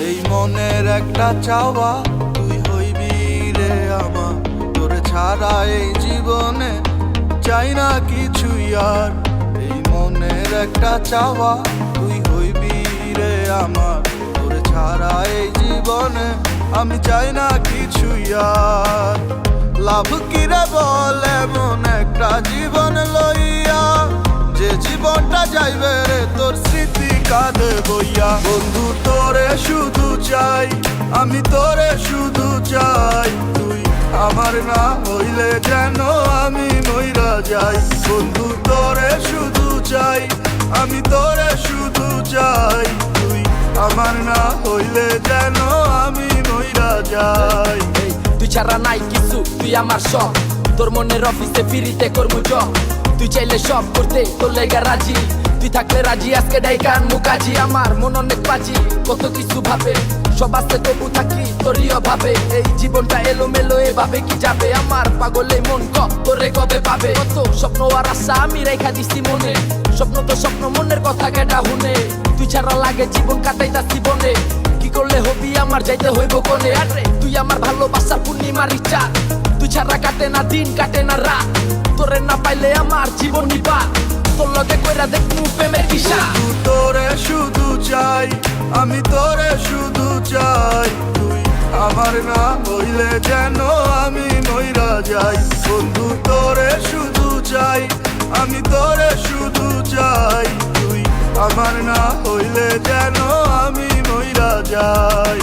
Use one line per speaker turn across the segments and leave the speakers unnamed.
এই মনের একটা চাওয়া তুই হইবি রে আমার, তোরে ছাড়া এই জীবনে চাই না কিছুই আর। এই মনের একটা চাওয়া তুই হইবি রে আমার, তোরে ছাড়া এই জীবনে আমি চাই না কিছুই আর। লাভ কিরে বল এমন একটা জীবন লইয়া, যে জীবনটা যাইবে রে তোর স্মৃতি কাঁধে বইয়া। বন্ধু তোরে শুধু চাই, আমি তোরে শুধু চাই, তুই আমার না হইলে যেন আমি মইরা যাই। বন্ধু তোরে শুধু চাই, আমি তোরে শুধু চাই, তুই আমার না হইলে যেন আমি মইরা যাই।
তুই ছাড়া নাই কিছু, তুই আমার সব, তোর মনের অফিসে ফিরিতে করবো জব। তুই চাইলে সব করতে তোর লেগা রাজি, তুই থাকলে রাজি আজকে ডাইকান মুখাজি। আমার মন অনেক বাজি, কত কিছু ভাবে, সব আসতে তবু থাকি তোরই অভাবে। এই জীবনটা এলো মেলো এভাবে কি যাবে, আমার পাগলে মন তোরে কবে পাবে। কত স্বপ্ন আর আশা আমি রেখা দিছি মনে, স্বপ্ন তো স্বপ্ন মনের কথা কেটা শুনে। তুই ছাড়া লাগে জীবন কাটাইতাছি বনে, কি করলে হবি আমার যাইতে হইব কোনে। আরে তুই আমার ভালোবাসা পূর্ণিমার ইচ্ছা, তুই ছাড়া কাটে না দিন কাটে না রাত, তোরে না পাইলে আমার জীবন নিবা। তোর লগে কইরা দেখমু প্রেমের দিশা।
তোরে শুধু চাই, আমি তোরে শুধু চাই, তুই আমার না হইলে যেন আমি মইরা যাই। বন্ধু তোরে শুধু চাই, আমি তোরে শুধু চাই, তুই আমার না হইলে যেন আমি মইরা যাই।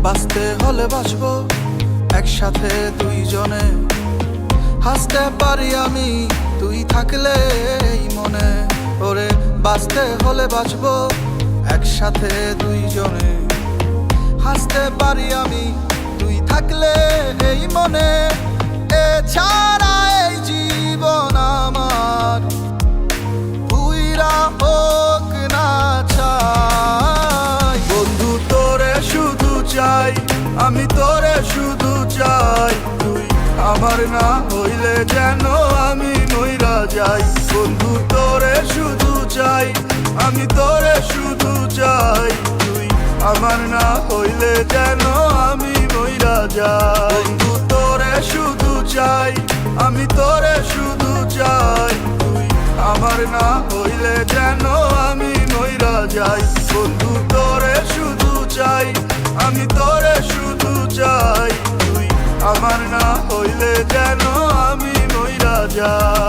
বাঁচতে হলে বাঁচবো একসাথে দুইজনে, হাসতে পারি আমি তুই থাকলে এই মনে। ওরে বাঁচতে হলে বাঁচবো একসাথে দুইজনে, হাসতে পারি আমি তুই থাকলে এই মনে। এছাড়া এই জীবন আমার পুইরা হোক না ছাই। বন্ধু তোরে শুধু চাই, আমি তোরে শুধু চাই, তুই আমার না হইলে যেন আমি মইরা যাই। বন্ধু তোরে শুধু চাই, আমি তোরে শুধু চাই, তুই আমার না হইলে যেন আমি মইরা যাই। বন্ধু তোরে শুধু চাই, আমি তোরে শুধু চাই, তুই আমার না হইলে যেন আমি মইরা যাই। বন্ধু তোরে শুধু চাই, আমি তোরে শুধু চাই, তুই আমার না হইলে যেন আমি মইরা যাই।